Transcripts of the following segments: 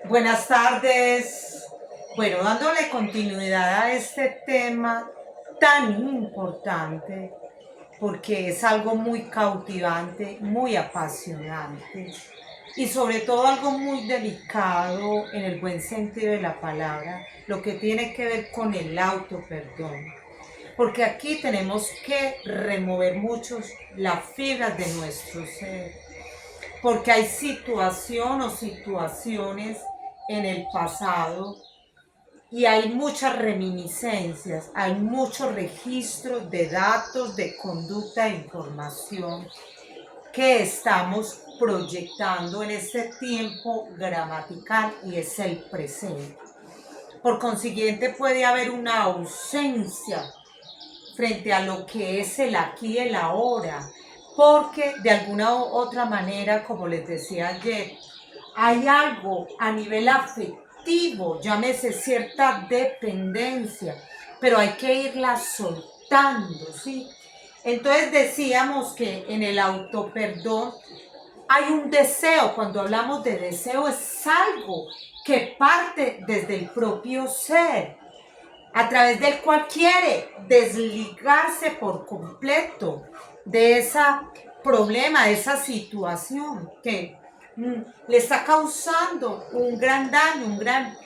Buenas tardes. Bueno, dándole continuidad a este tema tan importante, porque es algo muy cautivante, muy apasionante y sobre todo algo muy delicado en el buen sentido de la palabra, lo que tiene que ver con el autoperdón. Porque aquí tenemos que remover muchos las fibras de nuestro ser, porque hay situación o situaciones en el pasado y hay muchas reminiscencias, hay muchos registros de datos, de conducta e información que estamos proyectando en este tiempo gramatical y es el presente. Por consiguiente puede haber una ausencia frente a lo que es el aquí y el ahora, porque de alguna u otra manera, como les decía ayer, hay algo a nivel afectivo, llámese cierta dependencia, pero hay que irla soltando, ¿sí? Entonces decíamos que en el autoperdón hay un deseo. Cuando hablamos de deseo es algo que parte desde el propio ser, a través del cual quiere desligarse por completo de ese problema, de esa situación que le está causando un gran daño, un gran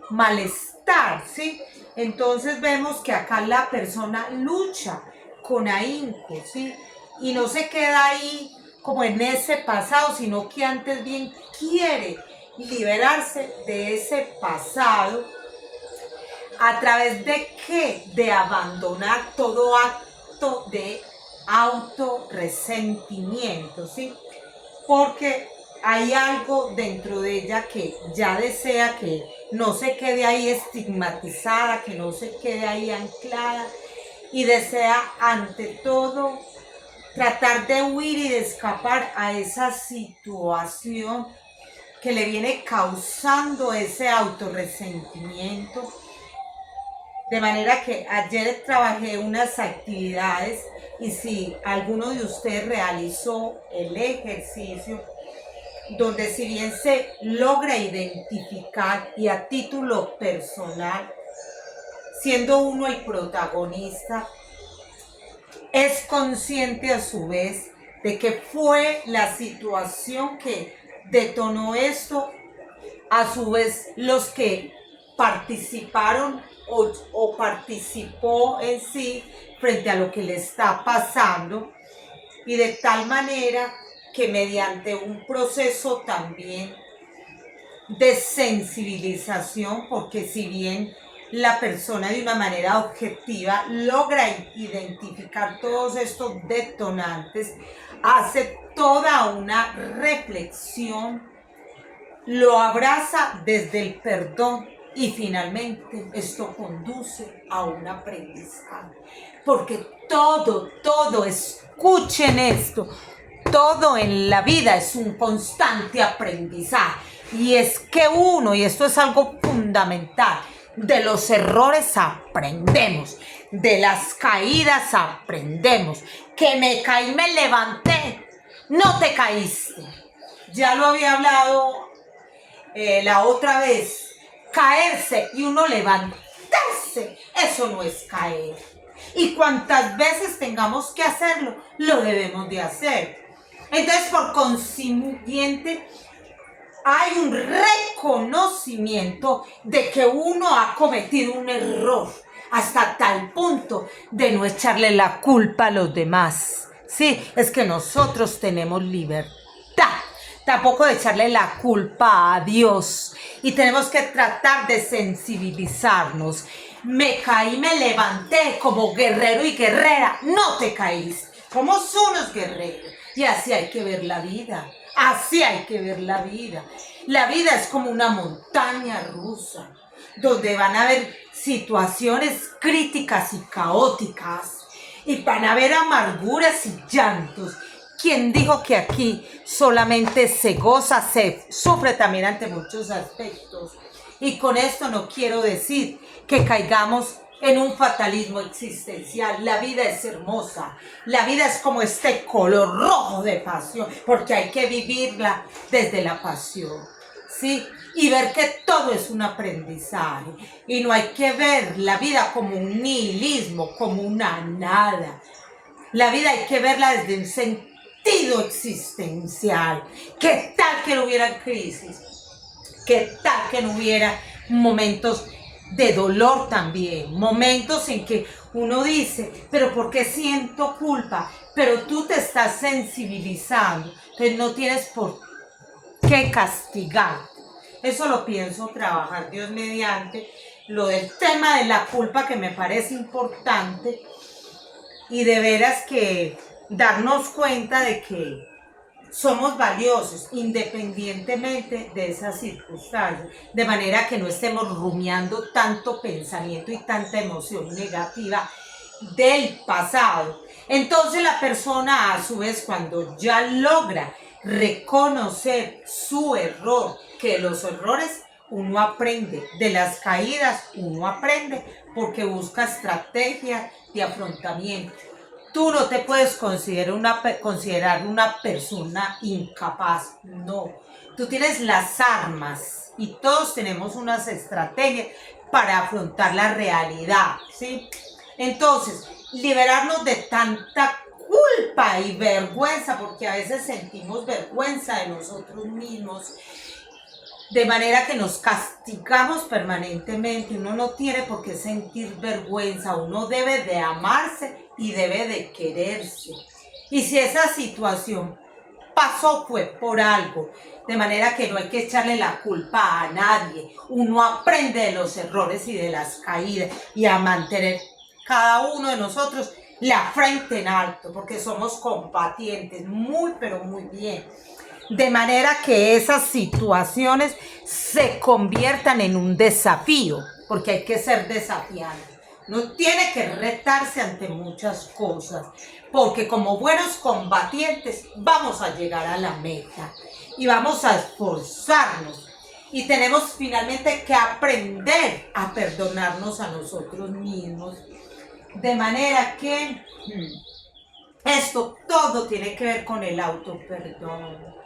malestar, ¿sí? Entonces vemos que acá la persona lucha con ahínco, ¿sí? Y no se queda ahí como en ese pasado, sino que antes bien quiere liberarse de ese pasado. ¿A través de qué? De abandonar todo acto de autorresentimiento, ¿sí? Porque hay algo dentro de ella que ya desea que no se quede ahí estigmatizada, que no se quede ahí anclada y desea ante todo tratar de huir y de escapar a esa situación que le viene causando ese autorresentimiento. De manera que ayer trabajé unas actividades y si alguno de ustedes realizó el ejercicio, donde si bien se logra identificar y a título personal, siendo uno el protagonista, es consciente a su vez de que fue la situación que detonó esto, a su vez los que participaron o participó en sí frente a lo que le está pasando, y de tal manera que mediante un proceso también de sensibilización, porque si bien la persona de una manera objetiva logra identificar todos estos detonantes, hace toda una reflexión, lo abraza desde el perdón y finalmente esto conduce a un aprendizaje. Porque todo, escuchen esto, todo en la vida es un constante aprendizaje. Y es que uno, y esto es algo fundamental, de los errores aprendemos, de las caídas aprendemos. Que me caí, me levanté, no te caíste. Ya lo había hablado la otra vez. Caerse y uno levantarse, eso no es caer. Y cuantas veces tengamos que hacerlo, lo debemos de hacer. Entonces, por consiguiente, hay un reconocimiento de que uno ha cometido un error hasta tal punto de no echarle la culpa a los demás. Sí, es que nosotros tenemos libertad. Tampoco de echarle la culpa a Dios. Y tenemos que tratar de sensibilizarnos. Me caí, me levanté como guerrero y guerrera. No te caíste. Somos unos guerreros. Y así hay que ver la vida. Así hay que ver la vida. La vida es como una montaña rusa, donde van a haber situaciones críticas y caóticas. Y van a haber amarguras y llantos. ¿Quién dijo que aquí solamente se goza, se sufre también ante muchos aspectos? Y con esto no quiero decir que caigamos en un fatalismo existencial. La vida es hermosa, la vida es como este color rojo de pasión, porque hay que vivirla desde la pasión. ¿sí? Y ver que todo es un aprendizaje. Y no hay que ver la vida como un nihilismo, como una nada. La vida hay que verla desde un sentido existencial. ¿Qué tal que no hubiera crisis? ¿Qué tal que no hubiera momentos de dolor también? Momentos en que uno dice, pero ¿por qué siento culpa? Pero tú te estás sensibilizando, entonces no tienes por qué castigar. Eso lo pienso trabajar, Dios mediante. Lo del tema de la culpa que me parece importante y de veras que darnos cuenta de que somos valiosos independientemente de esas circunstancias, de manera que no estemos rumiando tanto pensamiento y tanta emoción negativa del pasado. Entonces la persona a su vez cuando ya logra reconocer su error, que los errores uno aprende, de las caídas uno aprende porque busca estrategias de afrontamiento. Tú no te puedes considerar una persona incapaz, no. Tú tienes las armas y todos tenemos unas estrategias para afrontar la realidad, ¿sí? Entonces, liberarnos de tanta culpa y vergüenza, porque a veces sentimos vergüenza de nosotros mismos, de manera que nos castigamos permanentemente. Uno no tiene por qué sentir vergüenza, uno debe de amarse y debe de quererse. Y si esa situación pasó fue por algo, de manera que no hay que echarle la culpa a nadie. Uno aprende de los errores y de las caídas y a mantener cada uno de nosotros la frente en alto, porque somos combatientes, muy pero muy bien. De manera que esas situaciones se conviertan en un desafío, porque hay que ser desafiante. No tiene que retarse ante muchas cosas, porque como buenos combatientes vamos a llegar a la meta y vamos a esforzarnos. Y tenemos finalmente que aprender a perdonarnos a nosotros mismos. De manera que esto todo tiene que ver con el autoperdón.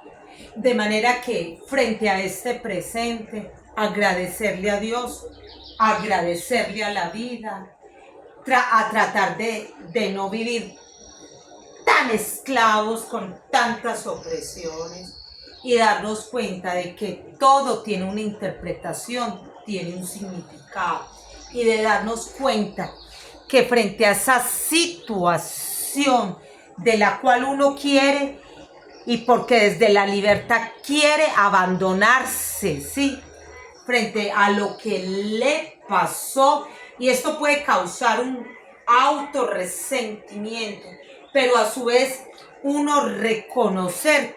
De manera que frente a este presente, agradecerle a Dios, agradecerle a la vida, a tratar de no vivir tan esclavos con tantas opresiones y darnos cuenta de que todo tiene una interpretación, tiene un significado y de darnos cuenta que frente a esa situación de la cual uno quiere y porque desde la libertad quiere abandonarse, ¿sí? Frente a lo que le pasó y esto puede causar un autorresentimiento, pero a su vez uno reconocer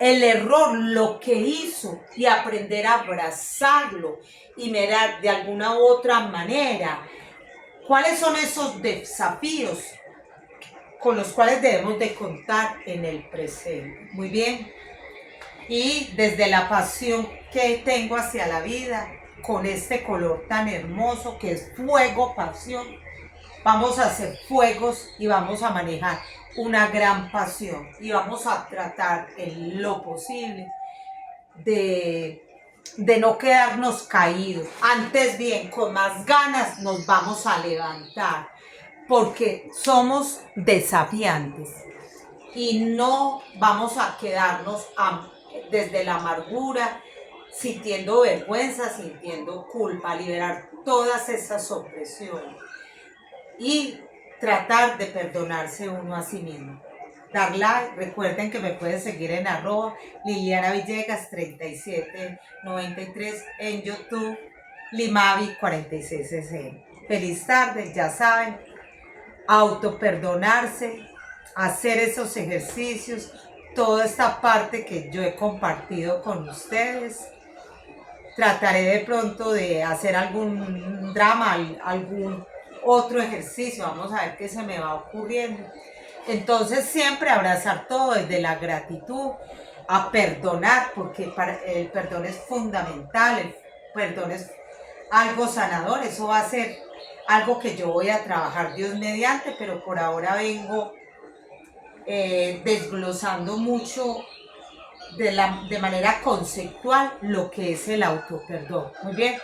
el error, lo que hizo y aprender a abrazarlo y mirar de alguna u otra manera cuáles son esos desafíos con los cuales debemos de contar en el presente. Muy bien. Y desde la pasión que tengo hacia la vida, con este color tan hermoso que es fuego, pasión, vamos a hacer fuegos y vamos a manejar una gran pasión y vamos a tratar en lo posible de no quedarnos caídos. Antes bien, con más ganas nos vamos a levantar porque somos desafiantes y no vamos a quedarnos desde la amargura, sintiendo vergüenza, sintiendo culpa, liberar todas esas opresiones y tratar de perdonarse uno a sí mismo. Dar like, recuerden que me pueden seguir en @LilianaVillegas 3793 en YouTube, Limavi 4660. Feliz tarde, ya saben, autoperdonarse, hacer esos ejercicios, toda esta parte que yo he compartido con ustedes. Trataré de pronto de hacer algún drama, algún otro ejercicio, vamos a ver qué se me va ocurriendo. Entonces siempre abrazar todo desde la gratitud, a perdonar, porque el perdón es fundamental, el perdón es algo sanador, eso va a ser algo que yo voy a trabajar Dios mediante, pero por ahora vengo desglosando mucho de manera conceptual lo que es el autoperdón. Muy bien,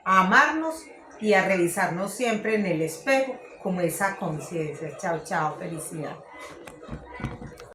a amarnos y a revisarnos siempre en el espejo como esa conciencia. Chao, chao, felicidad.